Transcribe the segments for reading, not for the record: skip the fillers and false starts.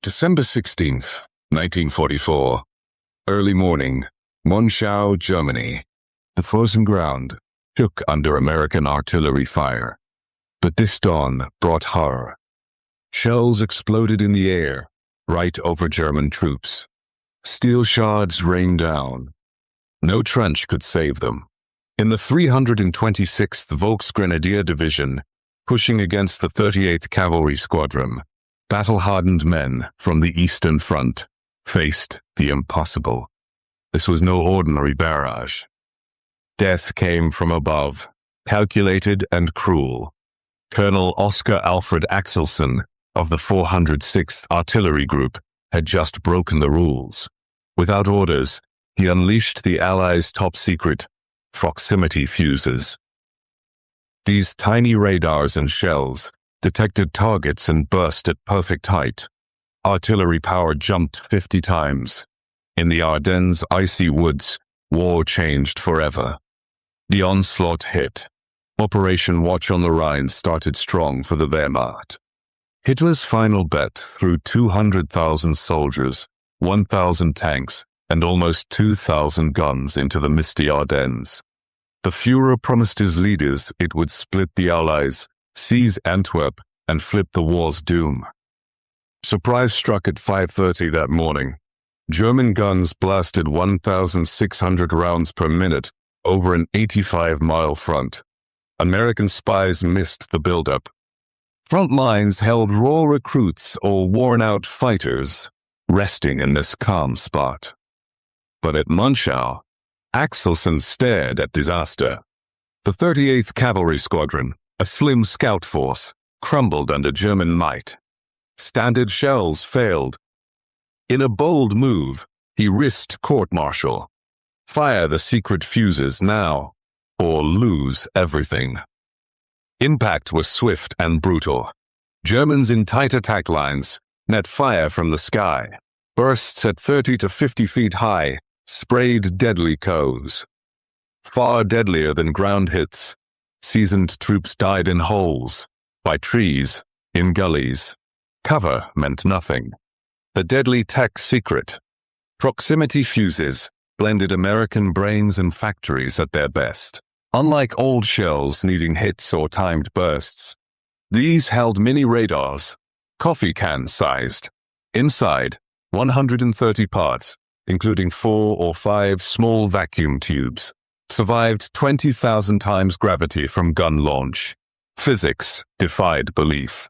December 16th, 1944. Early morning, Monschau, Germany. The frozen ground shook under American artillery fire. But this dawn brought horror. Shells exploded in the air, right over German troops. Steel shards rained down. No trench could save them. In the 326th Volksgrenadier Division, pushing against the 38th Cavalry Squadron, battle-hardened men from the Eastern Front faced the impossible. This was no ordinary barrage. Death came from above, calculated and cruel. Colonel Oscar Alfred Axelson of the 406th Artillery Group had just broken the rules. Without orders, he unleashed the Allies' top-secret proximity fuses. These tiny radars and shells detected targets and burst at perfect height. Artillery power jumped 50 times. In the Ardennes' icy woods, war changed forever. The onslaught hit. Operation Watch on the Rhine started strong for the Wehrmacht. Hitler's final bet threw 200,000 soldiers, 1,000 tanks, and almost 2,000 guns into the misty Ardennes. The Führer promised his leaders it would split the Allies, seize Antwerp, and flip the war's doom. Surprise struck at 5:30 that morning. German guns blasted 1,600 rounds per minute over an 85-mile front. American spies missed the buildup. Front lines held raw recruits or worn-out fighters, resting in this calm spot. But at Monschau, Axelson stared at disaster. The 38th Cavalry Squadron, a slim scout force, crumbled under German might. Standard shells failed. In a bold move, he risked court-martial. Fire the secret fuses now, or lose everything. Impact was swift and brutal. Germans in tight attack lines net fire from the sky. Bursts at 30 to 50 feet high sprayed deadly coves. Far deadlier than ground hits, seasoned troops died in holes, by trees, in gullies. Cover meant nothing. The deadly tech secret. Proximity fuses blended American brains and factories at their best. Unlike old shells needing hits or timed bursts, these held mini radars, coffee can-sized. Inside, 130 parts, including 4 or 5 small vacuum tubes, survived 20,000 times gravity from gun launch. Physics defied belief.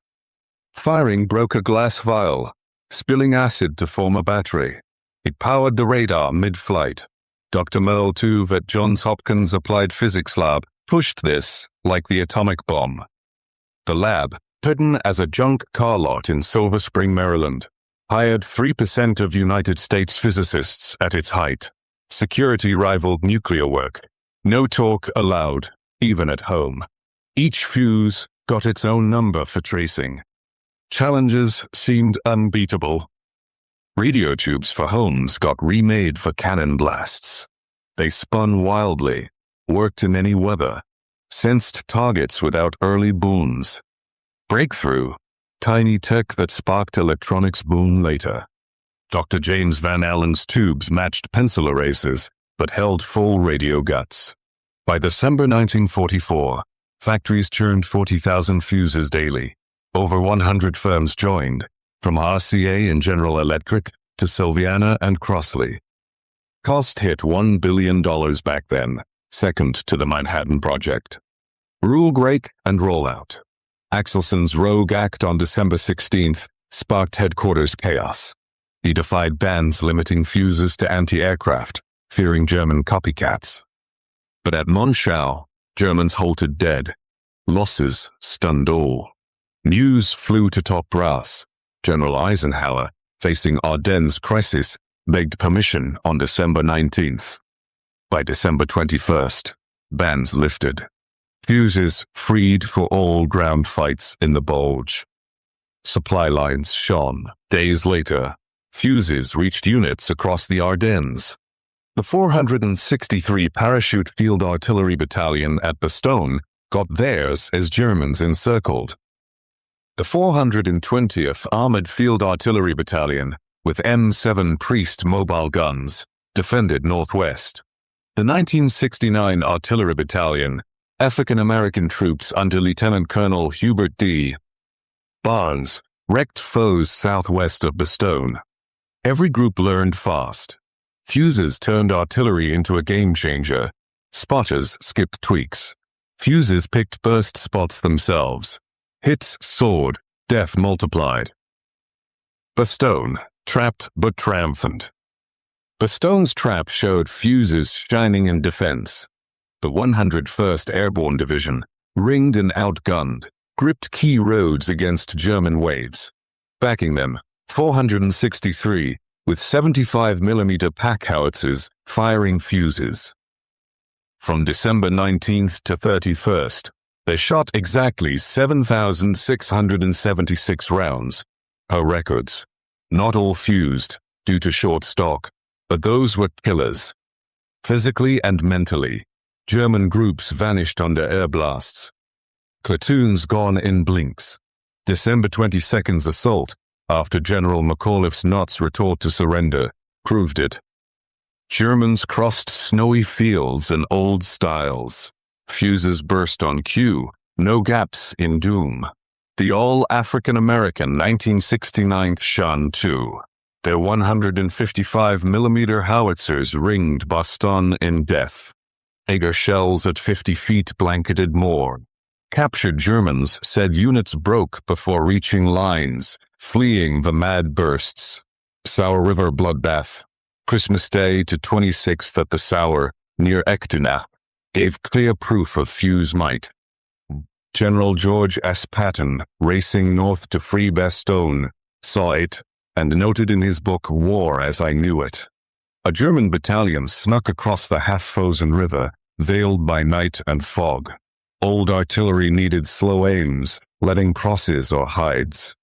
Firing broke a glass vial, spilling acid to form a battery. It powered the radar mid-flight. Dr. Merle Tuve at Johns Hopkins Applied Physics Lab pushed this like the atomic bomb. The lab, hidden as a junk car lot in Silver Spring, Maryland, hired 3% of United States physicists at its height. Security rivaled nuclear work. No talk allowed, even at home. Each fuse got its own number for tracing. Challenges seemed unbeatable. Radio tubes for homes got remade for cannon blasts. They spun wildly, worked in any weather, sensed targets without early boons. Breakthrough, tiny tech that sparked electronics boom later. Dr. James Van Allen's tubes matched pencil erasers, but held full radio guts. By December 1944, factories churned 40,000 fuses daily. Over 100 firms joined, from RCA and General Electric to Sylviana and Crossley. Cost hit $1 billion back then, second to the Manhattan Project. Rule break and rollout. Axelson's rogue act on December 16th sparked headquarters chaos. He defied bans limiting fuses to anti-aircraft, fearing German copycats. But at Monschau, Germans halted dead. Losses stunned all. News flew to top brass. General Eisenhower, facing Ardennes crisis, begged permission on December 19th. By December 21st, bans lifted. Fuses freed for all ground fights in the Bulge. Supply lines shone. Days later, fuses reached units across the Ardennes. The 463 Parachute Field Artillery Battalion at Bastogne got theirs as Germans encircled. The 420th Armored Field Artillery Battalion, with M7 Priest mobile guns, defended northwest. The 1969 Artillery Battalion, African-American troops under Lieutenant Colonel Hubert D. Barnes, wrecked foes southwest of Bastogne. Every group learned fast. Fuses turned artillery into a game-changer. Spotters skipped tweaks. Fuses picked burst spots themselves. Hits soared, death multiplied. Bastogne, trapped but triumphant. Bastogne's trap showed fuses shining in defense. The 101st Airborne Division, ringed and outgunned, gripped key roads against German waves. Backing them, 463, with 75mm pack howitzers, firing fuses. From December 19th to 31st, they shot exactly 7,676 rounds. Her records. Not all fused, due to short stock, but those were killers. Physically and mentally, German groups vanished under air blasts. Platoons gone in blinks. December 22nd's assault, after General McAuliffe's Knots retort to surrender, proved it. Germans crossed snowy fields and old styles. Fuses burst on cue, no gaps in doom. The all-African-American 1969th Shan II, their 155mm howitzers ringed Bastogne in death. Agar shells at 50 feet blanketed more. Captured Germans said units broke before reaching lines, fleeing the mad bursts. Sauer River bloodbath. Christmas Day to 26th at the Sauer, near Ardennes, gave clear proof of fuse might. General George S. Patton, racing north to free Bastogne, saw it, and noted in his book War as I Knew It. A German battalion snuck across the half-frozen river, veiled by night and fog. Old artillery needed slow aims, letting crosses or hides.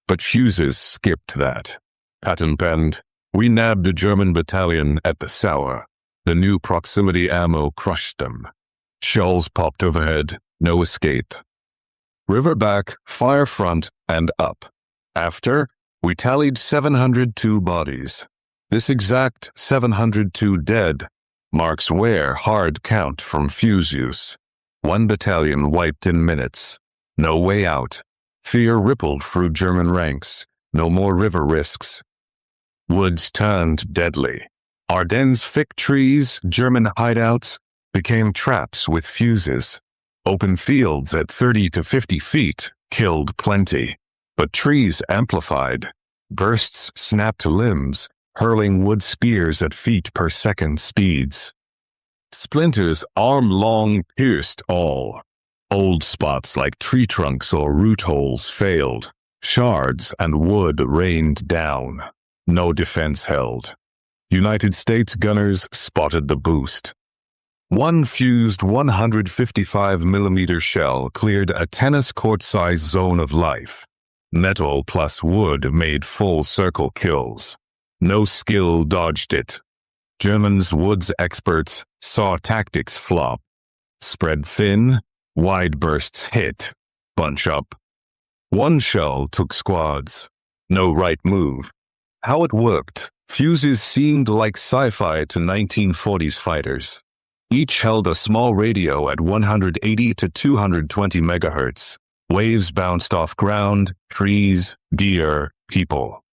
But fuses skipped that. Patton penned, "We nabbed a German battalion at the Sauer. The new proximity ammo crushed them. Shells popped overhead, no escape. River back, fire front, and up. After, we tallied 702 bodies. This exact 702 dead marks where hard count from fuse use. One battalion wiped in minutes. No way out. Fear rippled through German ranks. No more river risks. Woods turned deadly. Ardennes fig trees, German hideouts, became traps with fuses. Open fields at 30 to 50 feet killed plenty. But trees amplified. Bursts snapped limbs, hurling wood spears at feet per second speeds. Splinters arm-long pierced all. Old spots like tree trunks or root holes failed. Shards and wood rained down. No defense held. United States gunners spotted the boost. One fused 155mm shell cleared a tennis court-size zone of life. Metal plus wood made full-circle kills. No skill dodged it. Germans' woods experts saw tactics flop. Spread thin, wide bursts hit, bunch up. One shell took squads. No right move. How it worked, fuses seemed like sci-fi to 1940s fighters. Each held a small radio at 180 to 220 megahertz. Waves bounced off ground, trees, deer, people.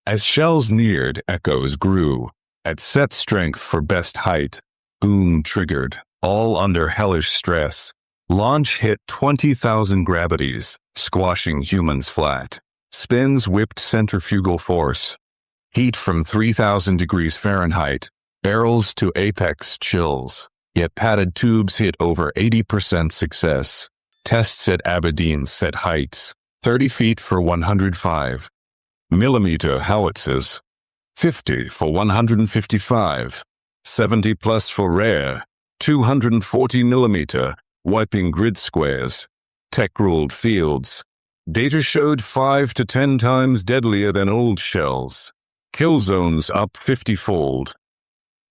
As shells neared, echoes grew. At set strength for best height, boom triggered, all under hellish stress. Launch hit 20,000 gravities, squashing humans flat. Spins whipped centrifugal force. Heat from 3,000 degrees Fahrenheit, barrels to apex chills. Yet padded tubes hit over 80% success. Tests at Aberdeen set heights, 30 feet for 105. Millimeter howitzers, 50 for 155. 70 plus for rare, 240 millimeter, wiping grid squares. Tech-ruled fields. Data showed 5 to 10 times deadlier than old shells. Kill zones up 50-fold.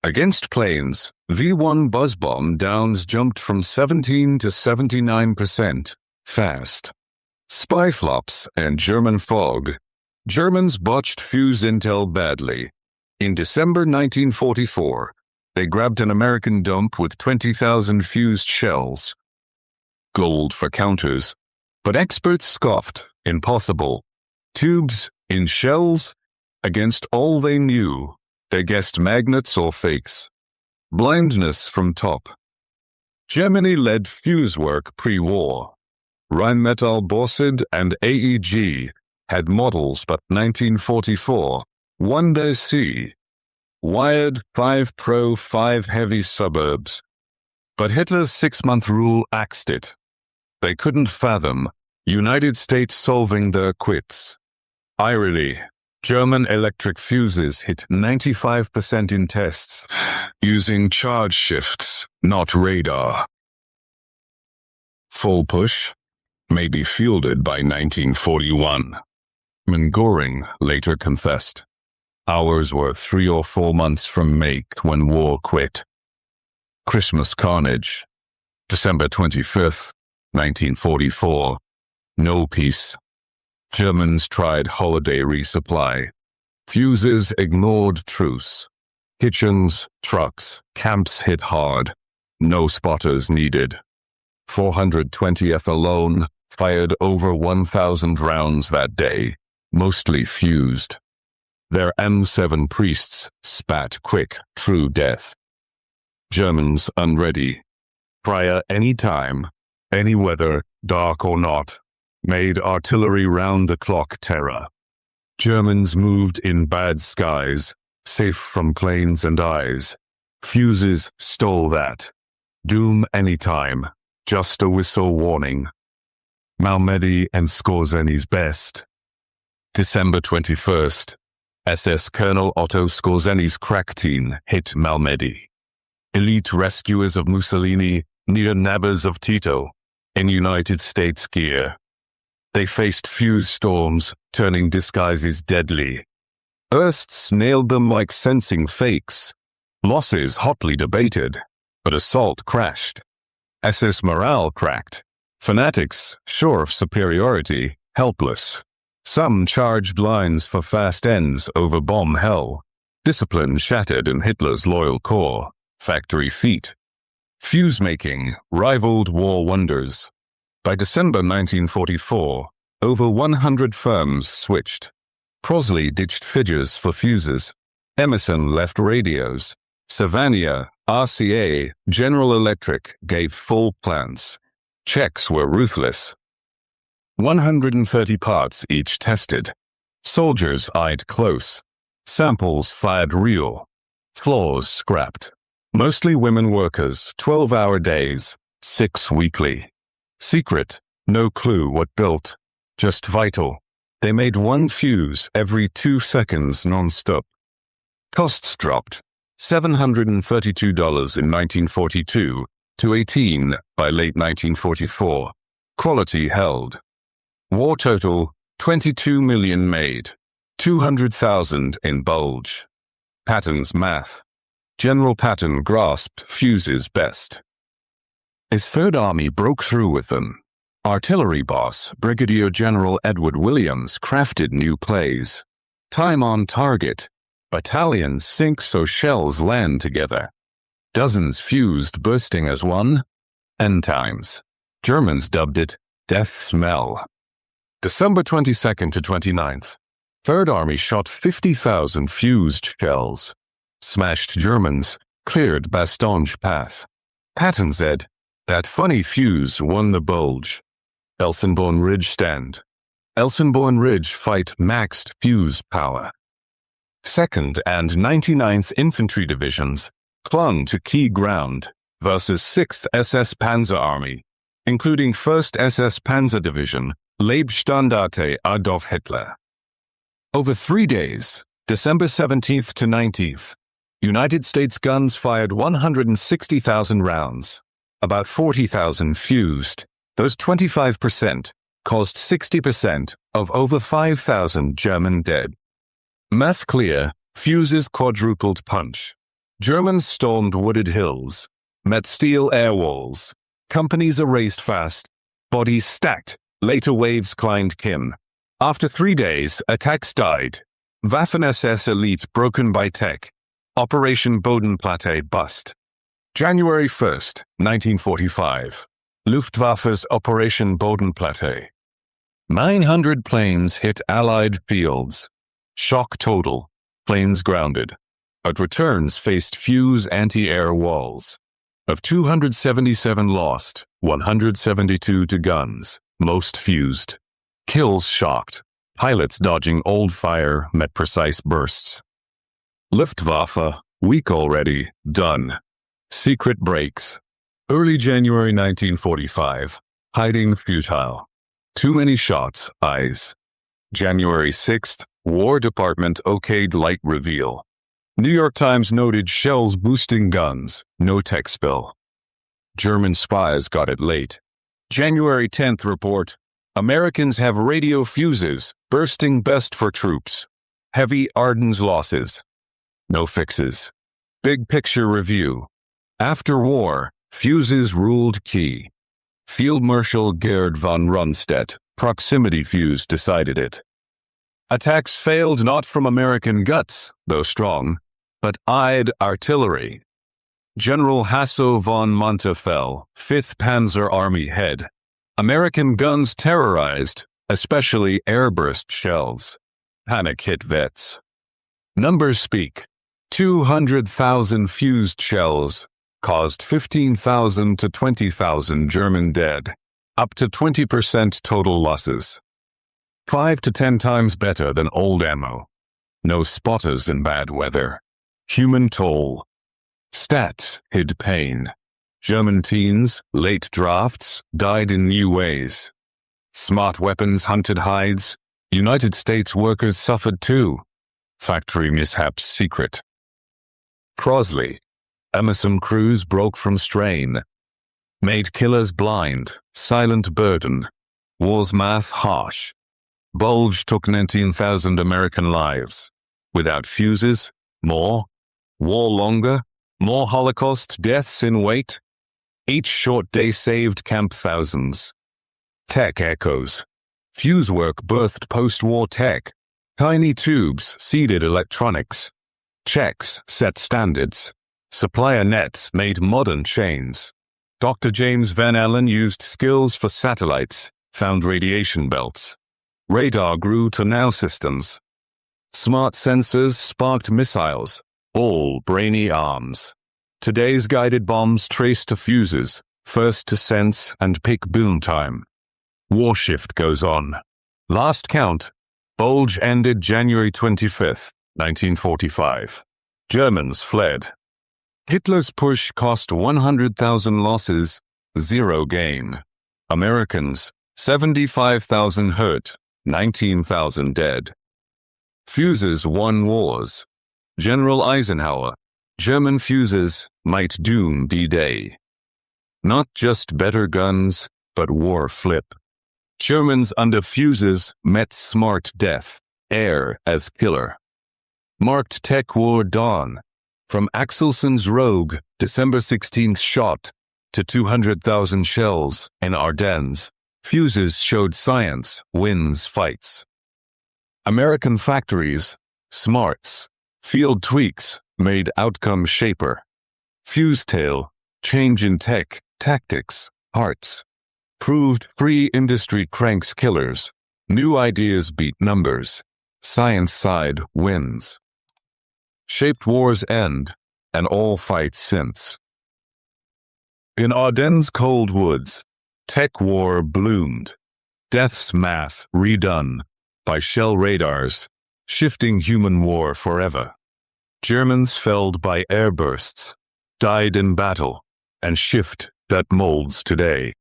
Against planes, V1 buzz bomb downs jumped from 17 to 79%. Fast. Spy flops and German fog. Germans botched fuse intel badly. In December 1944, they grabbed an American dump with 20,000 fused shells. Gold for counters. But experts scoffed. Impossible. Tubes in shells? Against all they knew, they guessed magnets or fakes. Blindness from top. Germany led fuse work pre-war. Rheinmetall Borsig and AEG had models, but 1944, Wonder C. Wired 5 Pro 5 heavy suburbs. But Hitler's 6-month rule axed it. They couldn't fathom United States solving their quits. Irony. German electric fuses hit 95% in tests, using charge shifts, not radar. Full push? Maybe fielded by 1941. Goring later confessed. Ours were 3 or 4 months from make when war quit. Christmas carnage. December 25th, 1944. No peace. Germans tried holiday resupply. Fuses ignored truce. Kitchens, trucks, camps hit hard. No spotters needed. 420th alone fired over 1,000 rounds that day, mostly fused. Their M7 priests spat quick, true death. Germans unready. Prior any time, any weather, dark or not, made artillery round-the-clock terror. Germans moved in bad skies, safe from planes and eyes. Fuses stole that. Doom anytime, just a whistle warning. Malmedy and Skorzeny's best. December 21st, SS Colonel Otto Skorzeny's crack team hit Malmedy. Elite rescuers of Mussolini, near-nabbers of Tito, in United States gear. They faced fuse storms, turning disguises deadly. Bursts nailed them like sensing fakes. Losses hotly debated, but assault crashed. SS morale cracked. Fanatics, sure of superiority, helpless. Some charged lines for fast ends over bomb hell. Discipline shattered in Hitler's loyal corps. Factory feet. Fuse making rivaled war wonders. By December 1944, over 100 firms switched. Crosley ditched figures for fuses. Emerson left radios. Savania, RCA, General Electric gave full plants. Checks were ruthless. 130 parts each tested. Soldiers eyed close. Samples fired real. Floors scrapped. Mostly women workers, 12-hour days, 6 weekly. Secret, no clue what built, just vital. They made one fuse every 2 seconds non-stop. Costs dropped, $732 in 1942 to $18 by late 1944. Quality held. War total, 22 million made, 200,000 in Bulge. Patton's math. General Patton grasped fuses best. His Third Army broke through with them. Artillery boss, Brigadier General Edward Williams, crafted new plays. Time on target. Battalions sink so shells land together. Dozens fused bursting as one. End times. Germans dubbed it Death Smell. December 22nd to 29th. Third Army shot 50,000 fused shells. Smashed Germans, cleared Bastogne path. Patton said, that funny fuse won the Bulge. Elsenborn Ridge stand. Elsenborn Ridge fight maxed fuse power. 2nd and 99th Infantry Divisions clung to key ground versus 6th SS Panzer Army, including 1st SS Panzer Division, Leibstandarte Adolf Hitler. Over 3 days, December 17th to 19th, United States guns fired 160,000 rounds, about 40,000 fused. Those 25% caused 60% of over 5,000 German dead. Math clear, fuses quadrupled punch. Germans stormed wooded hills, met steel air walls. Companies erased fast, bodies stacked, Later waves climbed Kim. After 3 days, attacks died. Waffen-SS elite broken by tech. Operation Bodenplatte bust. January 1st, 1945. Luftwaffe's Operation Bodenplatte. 900 planes hit Allied fields. Shock total. Planes grounded. At returns faced Fuze anti-air walls. Of 277 lost, 172 to guns, most fused. Kills shocked. Pilots dodging old fire met precise bursts. Luftwaffe, weak already, done. Secret breaks. Early January 1945. Hiding futile. Too many shots, eyes. January 6th, War Department okayed light reveal. New York Times noted shells boosting guns, no tech spill. German spies got it late. January 10th report. Americans have radio fuses, bursting best for troops. Heavy Ardennes losses. No fixes. Big picture review. After war, fuses ruled key. Field Marshal Gerd von Rundstedt, proximity fuse decided it. Attacks failed not from American guts, though strong, but eyed artillery. General Hasso von Montefell, 5th Panzer Army head. American guns terrorized, especially airburst shells. Panic hit vets. Numbers speak. 200,000 fused shells caused 15,000 to 20,000 German dead, up to 20% total losses. 5 to 10 times better than old ammo. No spotters in bad weather. Human toll. Stats hid pain. German teens, late drafts, died in new ways. Smart weapons hunted hides. United States workers suffered too. Factory mishaps secret. Crosley. Emerson crews broke from strain. Made killers blind. Silent burden. War's math harsh. Bulge took 19,000 American lives. Without fuses, more. War longer. More Holocaust deaths in wait. Each short day saved camp thousands. Tech echoes. Fuse work birthed post-war tech. Tiny tubes seeded electronics. Checks set standards. Supplier nets made modern chains. Dr. James Van Allen used skills for satellites, found radiation belts. Radar grew to now systems. Smart sensors sparked missiles, all brainy arms. Today's guided bombs trace to fuses, first to sense and pick boom time. War shift goes on. Last count. Bulge ended January 25th, 1945. Germans fled. Hitler's push cost 100,000 losses, 0 gain. Americans, 75,000 hurt, 19,000 dead. Fuses won wars. General Eisenhower. German fuses might doom D-Day. Not just better guns, but war flip. Germans under fuses met smart death, air as killer. Marked tech war dawn. From Axelson's rogue, December 16th shot, to 200,000 shells in Ardennes, fuses showed science wins fights. American factories, smarts, field tweaks made outcome shaper. Fuse tail, change in tech, tactics, hearts. Proved free industry cranks killers. New ideas beat numbers. Science side wins. Shaped war's end, and all fights since. In Ardennes' cold woods, tech war bloomed. Death's math redone by shell radars, shifting human war forever. Germans felled by airbursts, died in battle, and shift that molds today.